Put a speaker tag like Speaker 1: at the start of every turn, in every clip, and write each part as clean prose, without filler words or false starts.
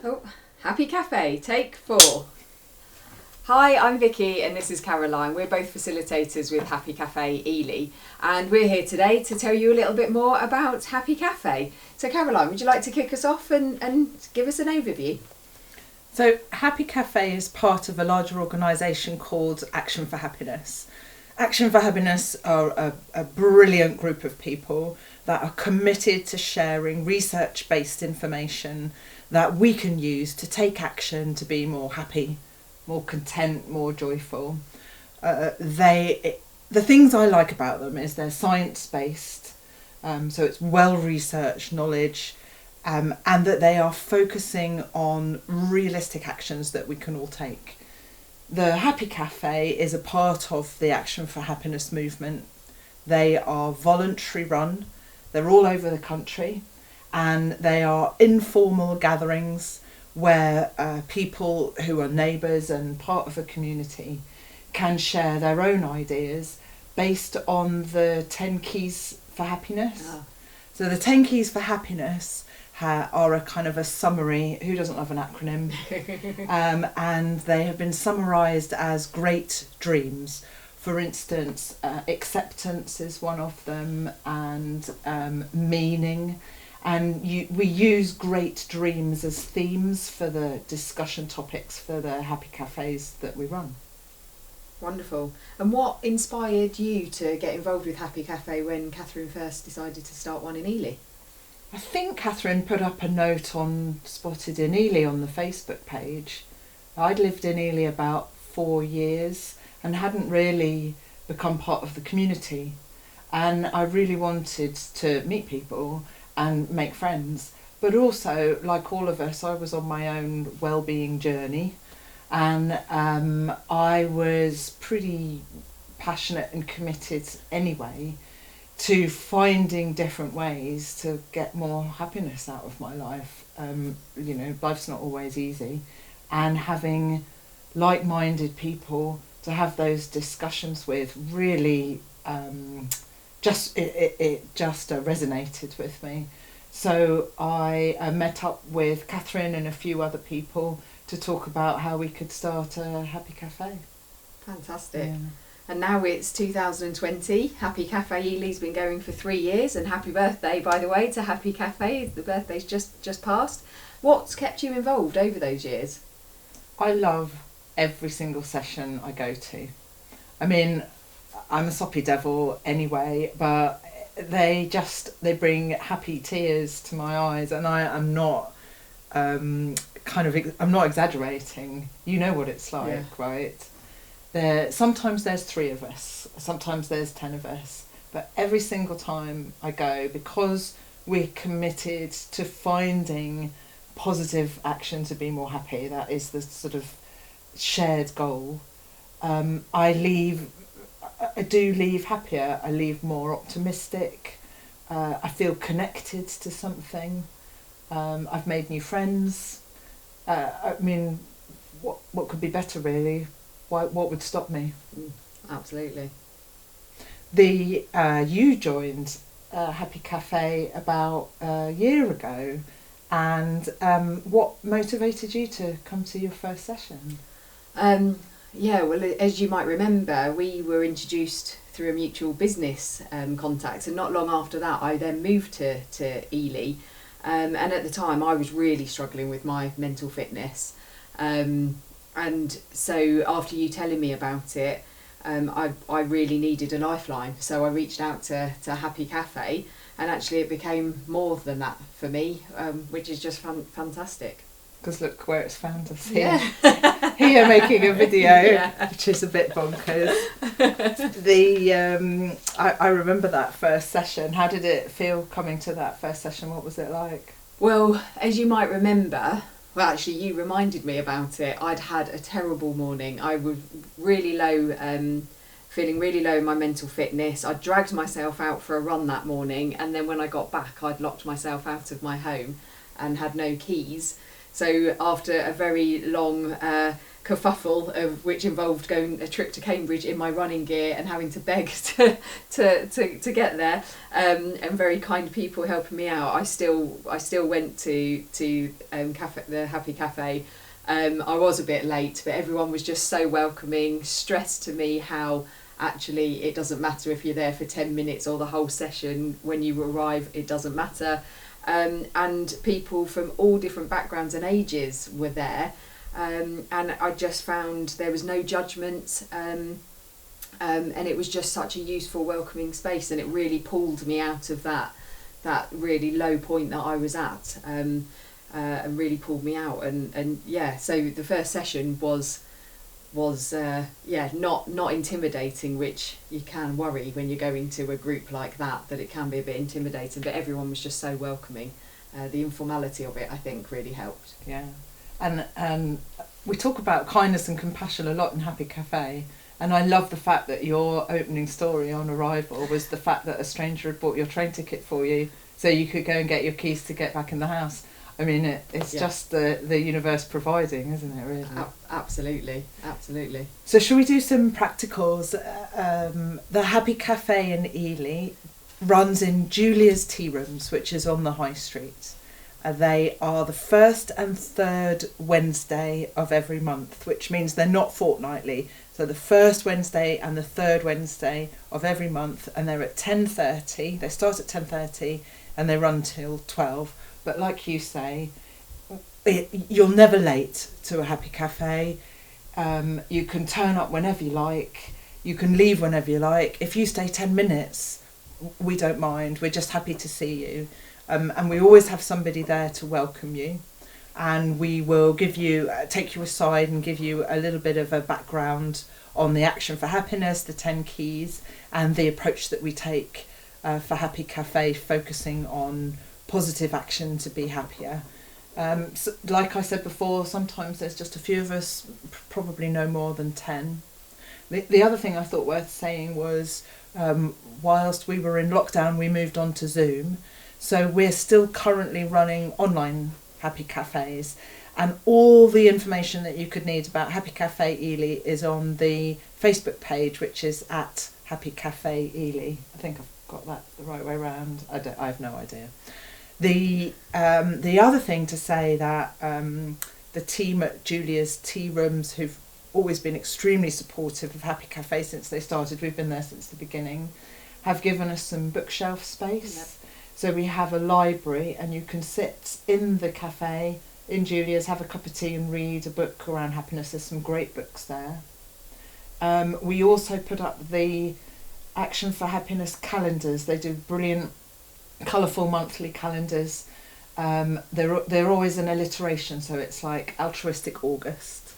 Speaker 1: Oh, Happy Cafe, take 4. Hi, I'm Vicky and this is Caroline. We're both facilitators with Happy Cafe Ely, and we're here today to tell you a little bit more about Happy Cafe. So Caroline, would you like to kick us off and give us an overview?
Speaker 2: So Happy Cafe is part of a larger organisation called Action for Happiness. Action for Happiness are a brilliant group of people that are committed to sharing research-based information that we can use to take action to be more happy, more content, more joyful. The things I like about them is they're science-based, so it's well-researched knowledge, and that they are focusing on realistic actions that we can all take. The Happy Cafe is a part of the Action for Happiness movement. They are voluntary run, they're all over the country, and they are informal gatherings where people who are neighbours and part of a community can share their own ideas based on the 10 keys for happiness.
Speaker 1: Oh.
Speaker 2: So the 10 keys for happiness are a kind of a summary. Who doesn't love an acronym? And they have been summarised as great dreams. For instance, acceptance is one of them, and meaning. And we use great dreams as themes for the discussion topics for the Happy Cafes that we run.
Speaker 1: Wonderful. And what inspired you to get involved with Happy Cafe when Catherine first decided to start one in Ely?
Speaker 2: I think Catherine put up a note on Spotted in Ely on the Facebook page. I'd lived in Ely about 4 years and hadn't really become part of the community. And I really wanted to meet people and make friends. But also, like all of us, I was on my own well-being journey. And I was pretty passionate and committed anyway to finding different ways to get more happiness out of my life. Life's not always easy, and having like-minded people to have those discussions with really just resonated with me. So I met up with Catherine and a few other people to talk about how we could start a Happy Cafe.
Speaker 1: Fantastic.
Speaker 2: Yeah.
Speaker 1: And now it's 2020. Happy Cafe Ely's been going for 3 years, and happy birthday, by the way, to Happy Cafe. The birthday's just passed. What's kept you involved over those years?
Speaker 2: I love every single session I go to. I mean, I'm a soppy devil anyway, but they bring happy tears to my eyes, and I am not I'm not exaggerating. You know what it's like,
Speaker 1: Yeah.
Speaker 2: right? Sometimes there's 3 of us, sometimes there's 10 of us, but every single time I go, because we're committed to finding positive action to be more happy, that is the sort of shared goal, I do leave happier, I leave more optimistic, I feel connected to something, I've made new friends. What could be better, really? What would stop me?
Speaker 1: Absolutely.
Speaker 2: You joined Happy Cafe about a year ago, and what motivated you to come to your first session?
Speaker 1: Well, as you might remember, we were introduced through a mutual business contact, and not long after that I then moved to Ely, and at the time I was really struggling with my mental fitness, and so after you telling me about it, I really needed a lifeline, so I reached out to Happy Cafe, and actually it became more than that for me, which is just fantastic.
Speaker 2: Because look where it's found us
Speaker 1: Yeah.
Speaker 2: here making a video,
Speaker 1: Yeah.
Speaker 2: which is a bit bonkers. I remember that first session. How did it feel coming to that first session? What was it like?
Speaker 1: Well, as you might remember, well, actually, you reminded me about it. I'd had a terrible morning. I was really low, feeling really low in my mental fitness. I dragged myself out for a run that morning, and then when I got back, I'd locked myself out of my home and had no keys. So after a very long kerfuffle, which involved going a trip to Cambridge in my running gear and having to beg to get there, and very kind people helping me out, I still went to the Happy Cafe. I was a bit late, but everyone was just so welcoming, stressed to me how actually it doesn't matter if you're there for 10 minutes or the whole session. When you arrive, it doesn't matter. And people from all different backgrounds and ages were there. And I just found there was no judgment, and it was just such a useful, welcoming space, and it really pulled me out of that really low point that I was at, and really pulled me out. And yeah, so the first session was not intimidating, which you can worry when you're going to a group like that it can be a bit intimidating, but everyone was just so welcoming. The informality of it, I think, really helped.
Speaker 2: Yeah. And we talk about kindness and compassion a lot in Happy Cafe, and I love the fact that your opening story on arrival was the fact that a stranger had bought your train ticket for you so you could go and get your keys to get back in the house. I mean, it's just the universe providing, isn't it, really?
Speaker 1: Absolutely.
Speaker 2: So shall we do some practicals? The Happy Cafe in Ely runs in Julia's Tea Rooms, which is on the High Street. They are the first and third Wednesday of every month, which means they're not fortnightly. So the first Wednesday and the third Wednesday of every month, and they're at 10:30. They start at 10:30 and they run till 12. But like you say, you're never late to a Happy Cafe. You can turn up whenever you like. You can leave whenever you like. If you stay 10 minutes, we don't mind. We're just happy to see you. And we always have somebody there to welcome you, and we will take you aside and give you a little bit of a background on the Action for Happiness, the 10 keys, and the approach that we take for Happy Cafe, focusing on positive action to be happier. So, like I said before, sometimes there's just a few of us, probably no more than 10. The other thing I thought worth saying was, whilst we were in lockdown, we moved on to Zoom. So we're still currently running online Happy Cafes, and all the information that you could need about Happy Cafe Ely is on the Facebook page, which is at Happy Cafe Ely. I think I've got that the right way around. I have no idea. The other thing to say that the team at Julia's Tea Rooms, who've always been extremely supportive of Happy Cafe since they started, we've been there since the beginning, have given us some bookshelf space. Yep. So we have a library, and you can sit in the cafe in Julia's, have a cup of tea and read a book around happiness. There's some great books there. We also put up the Action for Happiness calendars. They do brilliant, colourful monthly calendars. They're always an alliteration, so it's like Altruistic August.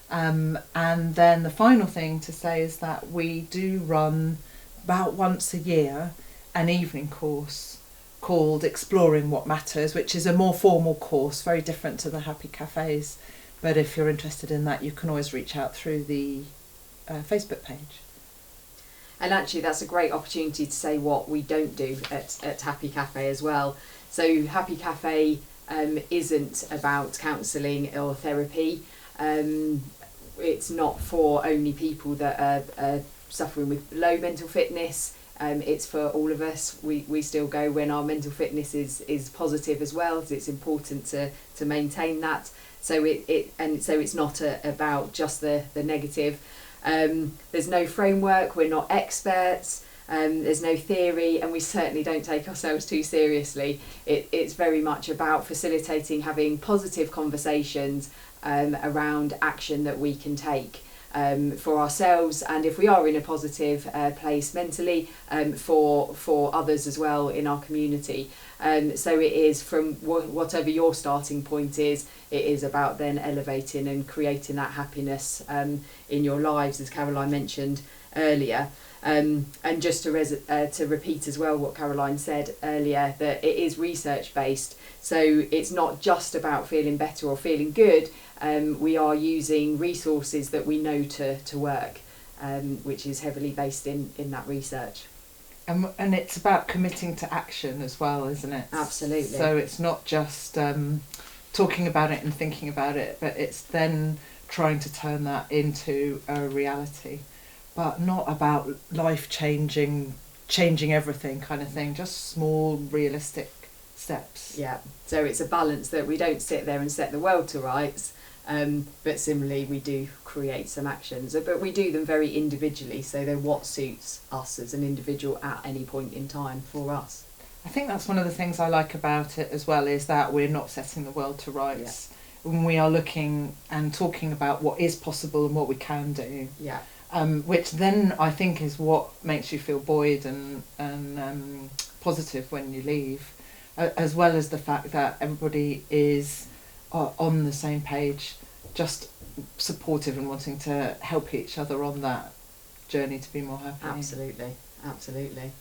Speaker 2: And then the final thing to say is that we do run about once a year an evening course called Exploring What Matters, which is a more formal course, very different to the Happy Cafes. But if you're interested in that, you can always reach out through the Facebook page.
Speaker 1: And actually, that's a great opportunity to say what we don't do at Happy Cafe as well. So Happy Cafe isn't about counselling or therapy. It's not for only people that are suffering with low mental fitness. It's for all of us. We still go when our mental fitness is positive as well, because it's important to maintain that. So it's not about just the negative. There's no framework. We're not experts. There's no theory, and we certainly don't take ourselves too seriously. It's very much about facilitating having positive conversations around action that we can take. For ourselves, and if we are in a positive place mentally, for others as well in our community. So it is from whatever your starting point is, it is about then elevating and creating that happiness in your lives, as Caroline mentioned earlier. And just to repeat as well what Caroline said earlier, that it is research based, so it's not just about feeling better or feeling good. We are using resources that we know to work, which is heavily based in that research.
Speaker 2: And it's about committing to action as well, isn't it?
Speaker 1: Absolutely.
Speaker 2: So it's not just talking about it and thinking about it, but it's then trying to turn that into a reality, but not about changing everything kind of thing, just small realistic steps.
Speaker 1: Yeah, so it's a balance that we don't sit there and set the world to rights, but similarly we do create some actions, but we do them very individually, so they're what suits us as an individual at any point in time for us.
Speaker 2: I think that's one of the things I like about it as well, is that we're not setting the world to rights. When we are looking and talking about what is possible and what we can do.
Speaker 1: Yeah.
Speaker 2: Which then I think is what makes you feel buoyed and positive when you leave, as well as the fact that everybody is on the same page, just supportive and wanting to help each other on that journey to be more happy.
Speaker 1: Absolutely, absolutely.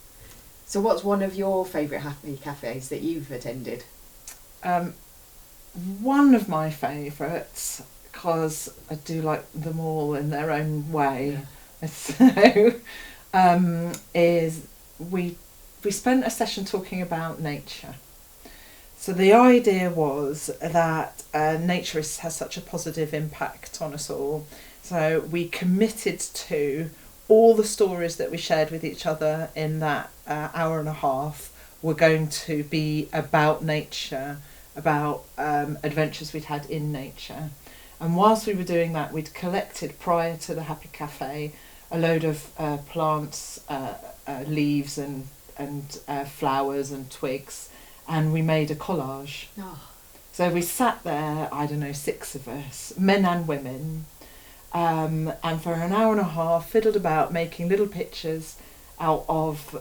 Speaker 1: So what's one of your favourite happy cafes that you've attended?
Speaker 2: One of my favourites, because I do like them all in their own way, so is we spent a session talking about nature. So the idea was that nature has such a positive impact on us all. So we committed to all the stories that we shared with each other in that hour and a half were going to be about nature, about adventures we'd had in nature. And whilst we were doing that, we'd collected, prior to the Happy Cafe, a load of plants, leaves and flowers and twigs, and we made a collage.
Speaker 1: Oh.
Speaker 2: So we sat there, I don't know, 6 of us, men and women, and for an hour and a half fiddled about making little pictures out of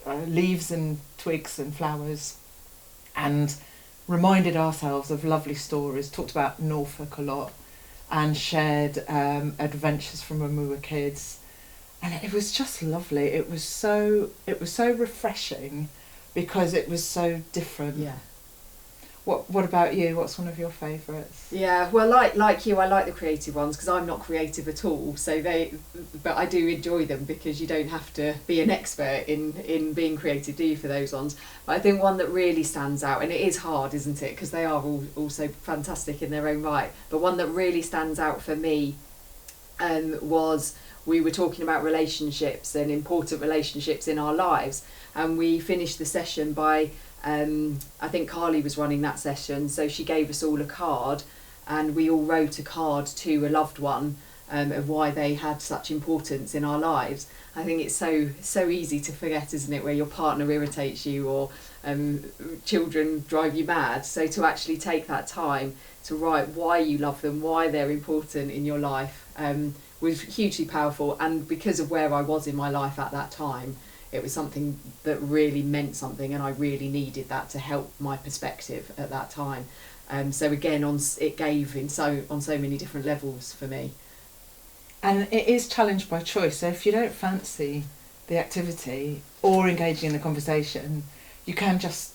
Speaker 2: leaves and twigs and flowers, and reminded ourselves of lovely stories, talked about Norfolk a lot, and shared adventures from when we were kids, and it was just lovely. It was so refreshing because it was so different.
Speaker 1: Yeah.
Speaker 2: What about you? What's one of your favourites?
Speaker 1: Yeah, well, like you, I like the creative ones because I'm not creative at all. But I do enjoy them because you don't have to be an expert in being creative, do you, for those ones? But I think one that really stands out, and it is hard, isn't it? Because they are all also fantastic in their own right. But one that really stands out for me was, we were talking about relationships and important relationships in our lives, and we finished the session by. I think Carly was running that session, so she gave us all a card, and we all wrote a card to a loved one of why they had such importance in our lives. I think it's so easy to forget, isn't it, where your partner irritates you or children drive you mad. So to actually take that time to write why you love them, why they're important in your life, was hugely powerful. And because of where I was in my life at that time, it was something that really meant something, and I really needed that to help my perspective at that time. So again, it gave on so many different levels for me.
Speaker 2: And it is challenged by choice. So if you don't fancy the activity or engaging in the conversation, you can just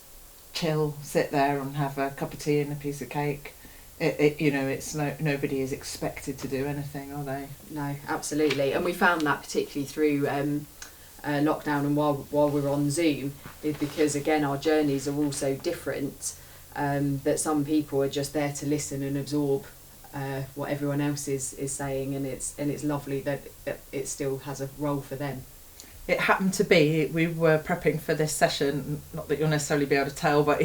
Speaker 2: chill, sit there and have a cup of tea and a piece of cake. It's nobody is expected to do anything, are they?
Speaker 1: No, absolutely. And we found that particularly through lockdown and while we're on Zoom, is because again our journeys are all so different, that some people are just there to listen and absorb what everyone else is saying, and it's lovely that it still has a role for them.
Speaker 2: It happened to be, we were prepping for this session, not that you'll necessarily be able to tell, but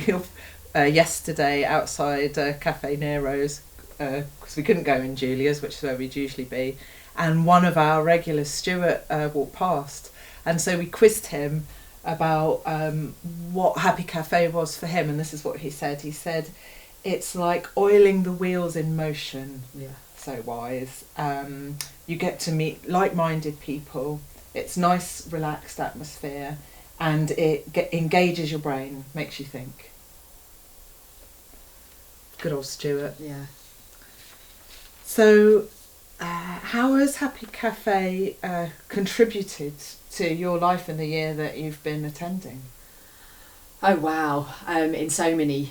Speaker 2: yesterday outside Cafe Nero's, because we couldn't go in Julia's, which is where we'd usually be, and one of our regulars, Stuart, walked past. And so we quizzed him about what Happy Cafe was for him, and this is what he said. He said, it's like oiling the wheels in motion.
Speaker 1: Yeah.
Speaker 2: So wise. You get to meet like-minded people. It's nice, relaxed atmosphere, and it engages your brain, makes you think. Good old Stuart.
Speaker 1: Yeah.
Speaker 2: So, how has Happy Cafe contributed to your life in the year that you've been attending?
Speaker 1: Oh wow! In so many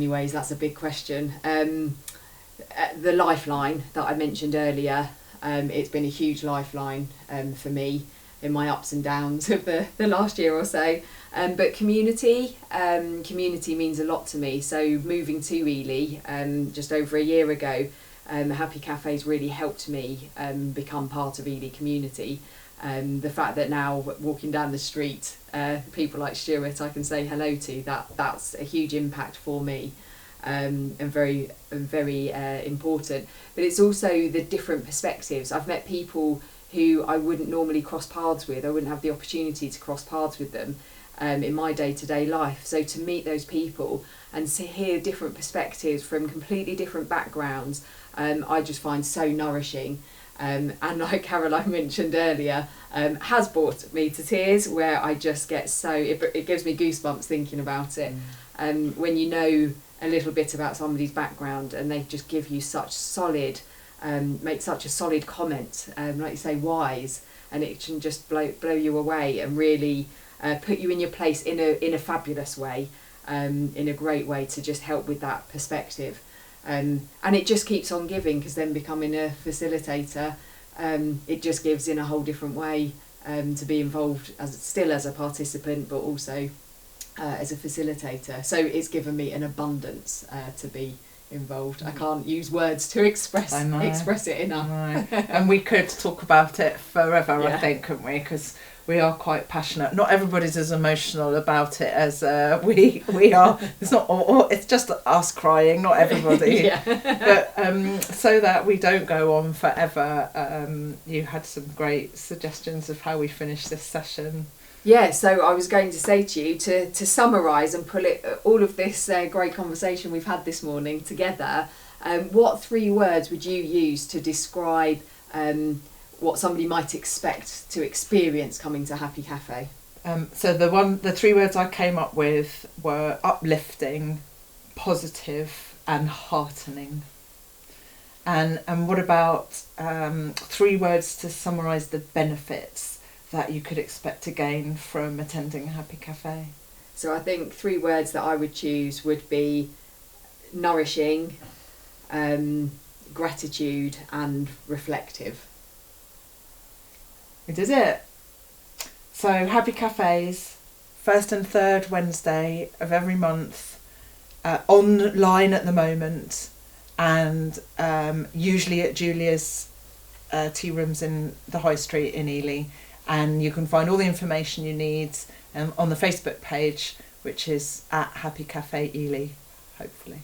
Speaker 1: ways, that's a big question. The lifeline that I mentioned earlier, it's been a huge lifeline for me. my ups and downs of the last year or so. But community means a lot to me. So moving to Ely just over a year ago, Happy Cafe's really helped me become part of Ely community. The fact that now walking down the street, people like Stuart I can say hello to, that's a huge impact for me, and very important. But it's also the different perspectives. I've met people who I wouldn't normally cross paths with. I wouldn't have the opportunity to cross paths with them in my day-to-day life. So to meet those people and to hear different perspectives from completely different backgrounds, I just find so nourishing. And like Caroline mentioned earlier, has brought me to tears, where I just get it gives me goosebumps thinking about it. When you know a little bit about somebody's background and they just give you such solid, make such a solid comment, like you say, wise, and it can just blow you away and really put you in your place in a fabulous way, in a great way to just help with that perspective. And it just keeps on giving, because then becoming a facilitator, it just gives in a whole different way, to be involved as a participant, but also as a facilitator. So it's given me an abundance to be involved. I can't use words to express it enough.
Speaker 2: And we could talk about it forever,
Speaker 1: Yeah.
Speaker 2: I think, couldn't we? Because we are quite passionate. Not everybody's as emotional about it as we are. It's not. It's just us crying. Not everybody.
Speaker 1: Yeah.
Speaker 2: But so that we don't go on forever, you had some great suggestions of how we finish this session.
Speaker 1: Yeah, so I was going to say to you to summarise and pull all of this great conversation we've had this morning together. What 3 words would you use to describe what somebody might expect to experience coming to Happy Cafe?
Speaker 2: So the 3 words I came up with were uplifting, positive, and heartening. And what about 3 words to summarise the benefits that you could expect to gain from attending Happy Cafe?
Speaker 1: So I think 3 words that I would choose would be nourishing, gratitude, and reflective.
Speaker 2: We did it. So Happy Cafes, 1st and 3rd Wednesday of every month, online at the moment, and usually at Julia's tea rooms in the High Street in Ely. And you can find all the information you need on the Facebook page, which is at Happy Cafe Ely, hopefully.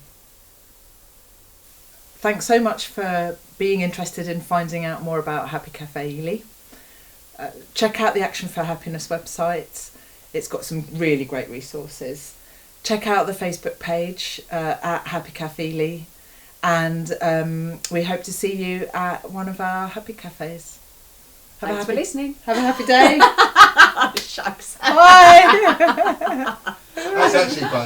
Speaker 2: Thanks so much for being interested in finding out more about Happy Cafe Ely. Check out the Action for Happiness website. It's got some really great resources. Check out the Facebook page at Happy Cafe Ely, and we hope to see you at one of our Happy Cafes.
Speaker 1: Thanks for listening.
Speaker 2: Have a happy day.
Speaker 1: Shucks.
Speaker 2: Bye.
Speaker 3: That's actually quite